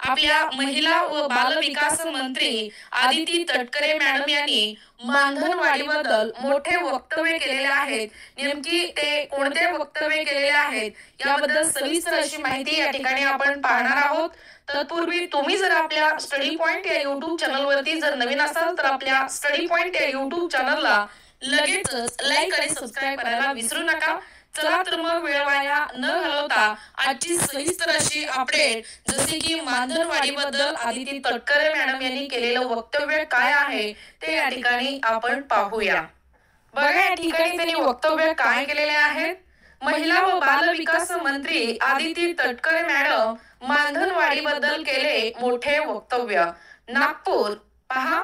आपल्या महिला व बाल विकास मंत्री आदिती तटकरे मॅडम यांनी मानधनवाढीबद्दल मोठे वक्तव्य केलेले आहेत। नेमकी ते कोणते वक्तव्य केलेले आहेत याबद्दल सविस्तर अशी माहिती या ठिकाणी आपण पाहणार आहोत। तत्पूर्वी तुम्ही जर आपल्या स्टडी पॉइंट या YouTube चॅनलवरती जर नवीन असाल तर आपल्या स्टडी पॉइंट या YouTube चॅनलला लगेचच लाईक आणि सबस्क्राईब करायला विसरू नका। चला तर मग वेळ वाया न घालवता आजची सविस्तर अशी अपडेट जसे की मानधनवाढीबद्दल आदिती तटकरे मॅडम यांनी केलेलं वक्तव्य काय आहे ते या ठिकाणी आपण पाहूया। बघा या ठिकाणी त्यांनी वक्तव्य काय केलेले आहेत। महिला व बाल विकास मंत्री आदिती तटकरे मॅडम मानधनवाढीबद्दल केले मोठे वक्तव्य। नागपूर पहा,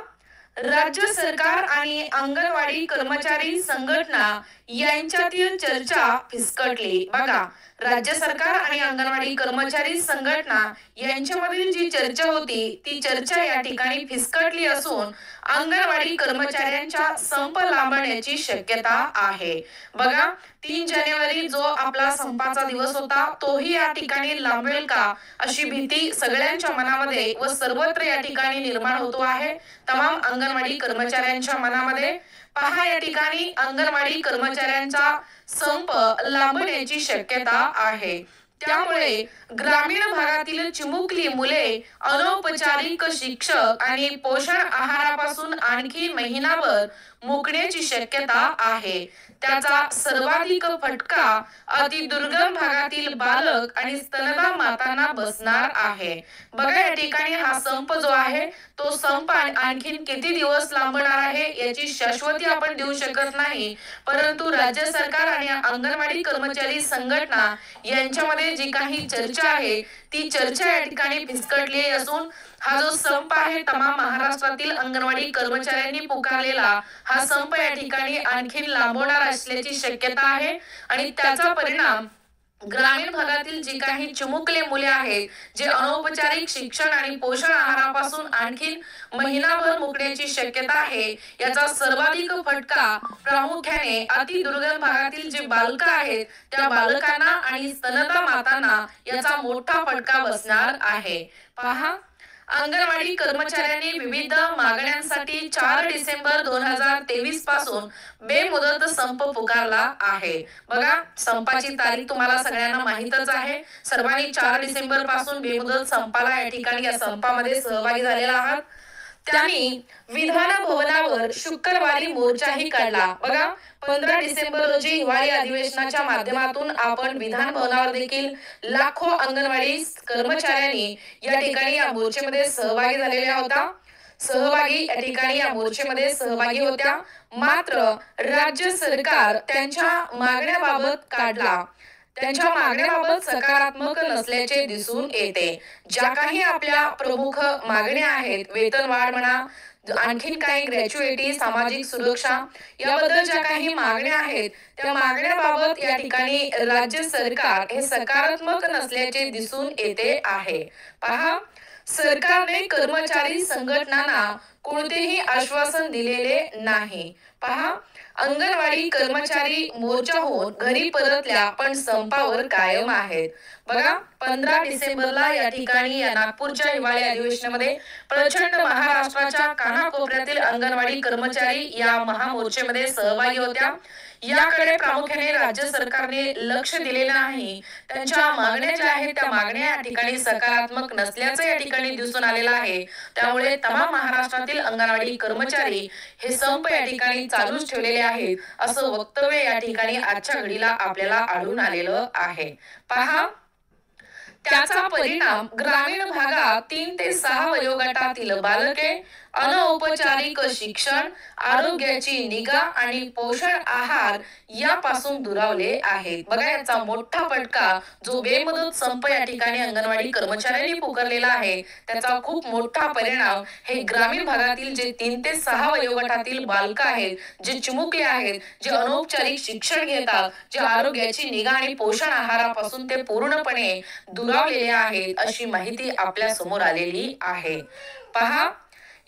राज्य सरकार आणि अंगणवाडी कर्मचारी संघटना यांच्यातील चर्चा फिसकटली। बघा, राज्य सरकार आणि अंगणवाडी कर्मचारी संघटना यांच्यामधील जी चर्चा होती ती चर्चा या ठिकाणी फिसकटली असून अंगणवाडी कर्मचाऱ्यांच्या संप लांबण्याची शक्यता आहे। बघा, 3 जानेवारी जो आपला संपाचा दिवस होता तोही या ठिकाणी लांबेल का अशी भीती सगळ्यांच्या मनामध्ये व सर्वत्र या ठिकाणी निर्माण होतो आहे तमाम अंगणवाडी कर्मचाऱ्यांच्या मनामध्ये। पहा, या ठिकाणी अंगणवाडी कर्मचाऱ्यांचा संप लांबण्याची शक्यता आहे। त्यामुळे ग्रामीण भागातील चिमुकली मुले अनौपचारिक शिक्षक आणि पोषण आहारापासून आणखी महिनाभर मुकण्याची शक्यता आहे। त्याचा सर्वाधिक फटका अति दुर्गम भागातील बालक आणि स्तनदा मातांना बसणार आहे। बघा, या ठिकाणी हा संप जो आहे तो संप आणखीन किती दिवस लांबणार आहे याची शाश्वती आपण देऊ शकत नाही, परंतु राज्य सरकार आणि अंगणवाडी कर्मचारी संघटना यांच्यामध्ये जी काही चर्चा आहे ती चर्चा या ठिकाणी फिसकटली असून हा जो संप आहे तमाम महाराष्ट्रातील अंगणवाडी कर्मचाऱ्यांनी पुकारलेला हा संप या ठिकाणी आणखीन लांबवणार असल्याची शक्यता आहे आणि त्याचा परिणाम ग्रामीण भागातील जी काही चिमुकले मुले आहेत जे अनौपचारिक शिक्षण आणि पोषण आहारापासून आणखीन महिनाभर मुकण्याची शक्यता आहे याचा सर्वाधिक फटका प्रामुख्याने अति दुर्गम भागातील जे बालक आहेत त्या बालकांना आणि स्तनदा मातांना याचा मोठा फटका बसणार आहे। पहा, अंगणवाडी कर्मचाऱ्यांनी विविध मागण्यांसाठी 4 डिसेंबर 2023 पासून बेमुदत संप पुकारला आहे। बघा, संपाची तारीख तुम्हाला सगळ्यांना माहितच आहे। सर्वांनी 4 डिसेंबर पासून बेमुदत संपाला या ठिकाणी या संपामध्ये सहभागी झालेला आहात। त्यांनी विधान भवनावर शुक्रवारी मोर्चाही काढला। बघा, 15 डिसेंबर रोजी हिवाळी अधिवेशनाच्या माध्यमातून आपण विधान भवनावर देखील लाखो अंगणवाडी कर्मचाऱ्यांनी या ठिकाणी या मोर्चेमध्ये सहभागी झालेल्या होता या ठिकाणी या मोर्चेमध्ये सहभागी होत्या। मात्र राज्य सरकार त्यांच्या मागण्याबाबत सकारात्मक नसल्याचे दिसून येते। ज्या काही आपल्या प्रमुख मागण्या आहेत, वेतनवाढ म्हणा, आणखीन काही ग्रॅच्युइटी, सामाजिक सुरक्षा याबद्दल ज्या काही मागण्या आहेत त्या मागण्याबाबत या ठिकाणी राज्य सरकार हे सकारात्मक नसल्याचे दिसून येते आहे। पहा, सरकारने कर्मचारी संघटनांना कोणतेही आश्वासन दिलेले नाही। पहा, अंगणवाडी कर्मचारी मोर्चा होऊन घरी परतल्या पण संपावर कायम आहेत। बघा, 15 डिसेंबरला या ठिकाणी या नागपूरच्या हिवाळी अधिवेशनामध्ये प्रचंड महाराष्ट्राच्या कानाकोपऱ्यातील अंगणवाडी कर्मचारी या महामोर्चेमध्ये सहभागी होत्या। याकडे प्रामुख्याने राज्य सरकारने लक्ष दिले नाही। त्यांच्या मागण्या ज्या आहेत त्या मागण्या या ठिकाणी सकारात्मक नसल्याचं या ठिकाणी दिसून आलेलं आहे। त्यामुळे तमाम महाराष्ट्रातील अंगणवाडी कर्मचारी हे संप या ठिकाणी चालूच ठेवलेले आहेत असं वक्तव्य या ठिकाणी आजच्या घडीला आपल्याला आढळून आलेलं आहे। पहा, त्याचा परिणाम ग्रामीण भागात 3 ते 6 वयोगटातील बालके अनौपचारिक शिक्षण, आरोग्याची निगा आणि पोषण आहार यापासून दुरावले आहेत। बघा, याचा मोठा फटका जो बेमुदत संप या ठिकाणी अंगणवाडी कर्मचाऱ्यांनी पुकारलेला आहे त्याचा खूप मोठा परिणाम हे ग्रामीण भागातील जे 3 ते 6 वयोगटातील बालक आहेत, जे चिमुकले आहेत, जे अनौपचारिक शिक्षण घेतात, जे आरोग्याची निगा आणि पोषण आहारापासून ते पूर्णपणे दुरावलेले आहेत अशी माहिती आपल्या समोर आलेली आहे। पहा,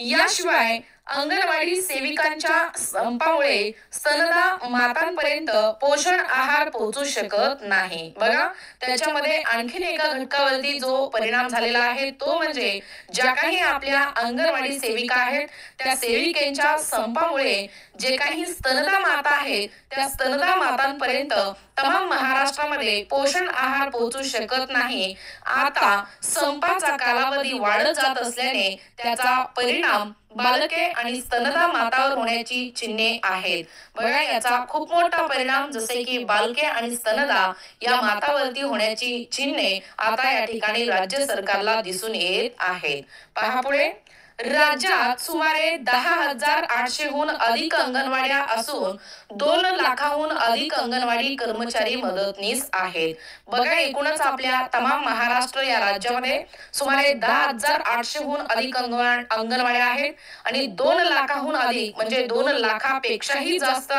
याशिवाय अंगणवाडी सेविकांच्या संपामुळे स्तनदा मातांपर्यंत पोषण आहार पोहोचू शकत नाही। बघा, त्याच्यामध्ये आणखीन एका घटकावरती जो परिणाम झालेला आहे तो म्हणजे ज्या काही आपल्या अंगणवाडी सेविका आहेत त्या सेविकेंच्या संपामुळे जे काही स्तनदा माता आहेत त्या स्तनदा मातांपर्यंत तमाम महाराष्ट्रामध्ये पोषण आहार पोहोचू शकत नाही। आता संपाचा कालावधी वाढत जात असल्याने त्याचा परिणाम बालके आणि स्तनदा मातावर होण्याची चिन्हे आहेत। बघा, याचा खूप मोठा परिणाम जसे की बालके आणि स्तनदा या मातावरती होण्याची चिन्हे आता या ठिकाणी राज्य सरकारला दिसून येत आहेत। पहा पुढे, राज्यात सुमारे 10,800हून अधिक अंगणवाड्या असून 2 लाखाहून अधिक अंगणवाडी कर्मचारी मदतनीस आहेत। बघा, एकूणच आपल्या तमाम महाराष्ट्र या राज्यामध्ये सुमारे 10,800हून अधिक अंगणवाड्या आहेत आणि 2 लाखाहून अधिक म्हणजे 2 लाखापेक्षाही जास्त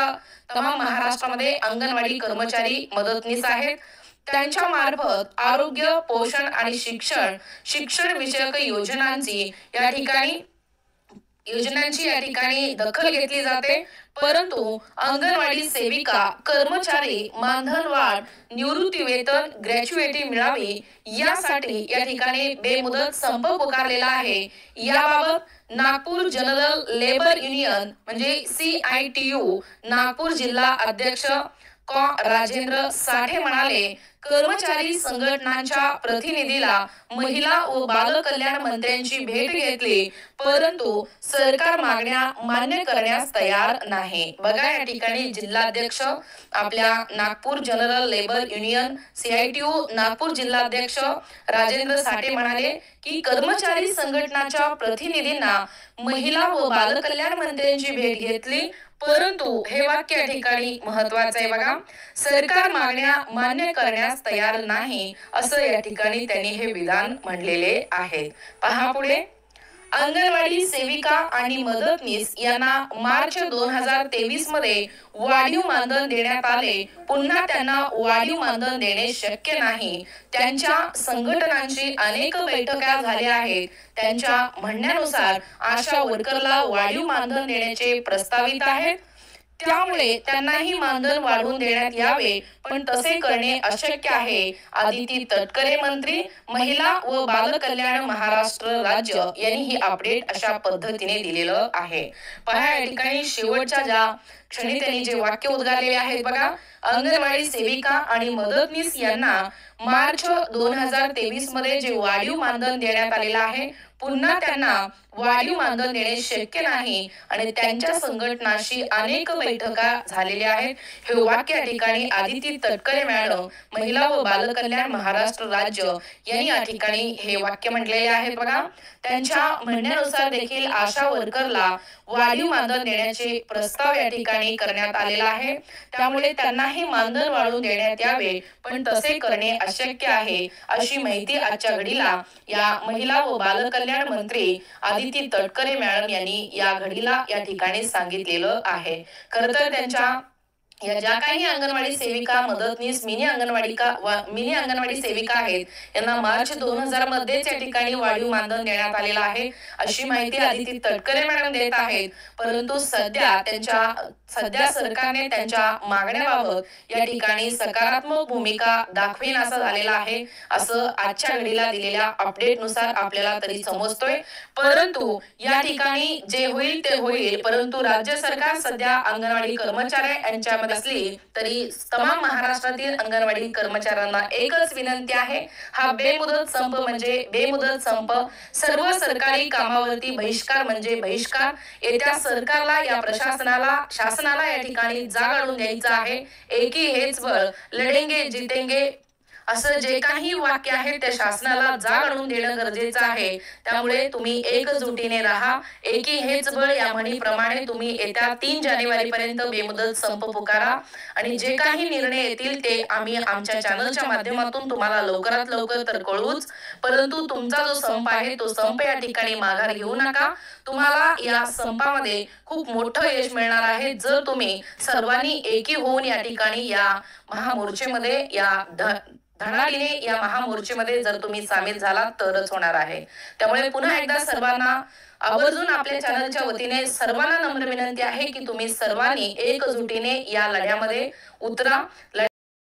तमाम महाराष्ट्रामध्ये अंगणवाडी कर्मचारी मदतनीस आहेत। त्यांच्या मार्फत आरोग्य, पोषण आणि शिक्षण विषयक योजनांची या ठिकाणी दखल घेतली जाते। परंतु अंगणवाडी सेविका कर्मचारी मानधनवाढ, निवृत्ती वेतन, ग्रॅच्युइटी मिळावी यासाठी या ठिकाणी बेमुदत संप पुकारलेला आहे। याबाबत नागपूर जनरल लेबर युनियन म्हणजे CITU नागपूर जिल्हा अध्यक्ष राजेंद्र साठे म्हणाले, कर्मचारी संघटनांच्या प्रतिनिधीला महिला व बाल कल्याण मंत्र्यांची भेट घेतली परंतु सरकार मागण्या मान्य करण्यास तयार नाही। बघा, या ठिकाणी जिल्हाध्यक्ष आपल्या Nagpur general labour union CITU Nagpur जिल्हाध्यक्ष राजेंद्र साठे म्हणाले की कर्मचारी संघटनाच्या प्रतिनिधींना महिला व बाल कल्याण मंत्र्यांची भेट घेतली परंतु हे वाक्य या ठिकाणी महत्वाचं आहे। बघा, सरकार मागण्या मान्य करण्यास तयार नाही असं या ठिकाणी त्यांनी हे विधान म्हणलेले आहे। पहा पुढे, अंगणवाडी सेविका आणि मदतनीस यांना मार्च 2023 मध्ये वाढीव मानधन देण्यात आले। पुन्हा त्यांना वाढीव मानधन देणे शक्य नाही। त्यांच्या संघटनांची अनेक बैठका झाल्या आहेत। त्यांच्या म्हणण्यानुसार आशा वर्करला वाढीव मानधन देण्याचे प्रस्तावित आहेत, त्यामुळे त्यांनाही मानधन वाढवून देण्यात यावे, पण तसे करणे अशक्य आहे। आदिती तटकरे मंत्री महिला व बाल कल्याण महाराष्ट्र राज्य यांनी ही अपडेट अशा पद्धतीने दिलेलं आहे। पहा, या ठिकाणी शेवटच्या ज्या क्षणी त्यांनी जे वाक्य उद्गारलेले आहेत बघा, अंगणवाडी सेविका आणि मदतनीस यांना मार्च 2023 मध्ये जे वाढीव मानधन देण्यात आलेलं आहे पुन्हा त्यांना वाढीव मानधन देणे शक्य नाही आणि त्यांच्या संघटनाशी अनेक बैठका झालेल्या आहेत। हे वाक्य या ठिकाणी आदिती तटकरे मॅडम महिला व बाल कल्याण महाराष्ट्र राज्य यांनी या ठिकाणी हे वाक्य म्हटलेले आहेत। बघा, त्यांच्या म्हणण्यानुसार देखील आशा वर्करला वाढीव मानधन देण्याचे प्रस्ताव या ठिकाणी करण्यात आलेला आहे, त्यामुळे त्यांनाही मानधन वाढवून देण्यात यावे, पण तसे करणे अशक्य आहे अशी माहिती आजच्या घडीला या महिला व बाल कल्याण मंत्री आदिती तटकरे मॅडम यांनी या घडीला या ठिकाणी सांगितलेलं आहे। खरं तर त्यांच्या या ज्या काही अंगणवाडी सेविका मदतनीस मिनी अंगणवाडी सेविका आहेत यांना मार्च 2000 मध्येच या ठिकाणी वाढीव मानधन देण्यात आलेलं आहे अशी माहिती आदिती तटकरे मॅडम देत आहेत। परंतु सध्या सरकारने त्यांच्या मागण्याबाबत या ठिकाणी सकारात्मक भूमिका दाखवेन असं झालेलं आहे, असं आजच्या घडीला दिलेल्या अपडेट नुसार आपल्याला तरी समजतोय। परंतु या ठिकाणी जे होईल ते होईल, परंतु राज्य सरकार सध्या अंगणवाडी कर्मचारी यांच्यामध्ये असली तरी तमाम महाराष्ट्रातील अंगणवाडी कर्मचाऱ्यांना एकच विनंती आहे, हा बेमुदत संप म्हणजे बेमुदत संप, सर्व सरकारी कामावरती बहिष्कार म्हणजे बहिष्कार। येत्या सरकारला या शासनाला या ठिकाणी जाग आणून द्यायचं आहे। एक ही हेच बळ, लढेंगे जितेंगे असं जे काही वाक्य आहे ते शासनाला जाग आणून देणं गरजेचं आहे। त्यामुळे तुम्ही एकजुटीने राहा, एकी हेच बळ या म्हणीप्रमाणे तुम्ही येत्या 3 जानेवारी पर्यंत बेमुदत संप पुकारा आणि जे काही निर्णय येतील ते आम्ही आमच्या चॅनलच्या माध्यमातून तुम्हाला लवकरात लवकर तर कळवूच। परंतु तुमचा जो संप आहे तो संप या ठिकाणी माघार घेऊ नका, तुम्हाला या संपामध्ये खूप मोठं यश मिळणार आहे जर तुम्ही सर्वांनी एकी होऊन या ठिकाणी या महामोर्चेमध्ये या धडाडीने या महामोर्चेमध्ये जर तुम्ही सामील झालात तरच होणार आहे। त्यामुळे पुन्हा एकदा सर्वांना आवर्जून आपल्या चॅनलच्या वतीने सर्वांना नम्र विनंती आहे की तुम्ही सर्वांनी एकजुटीने या लढ्यामध्ये उतरा।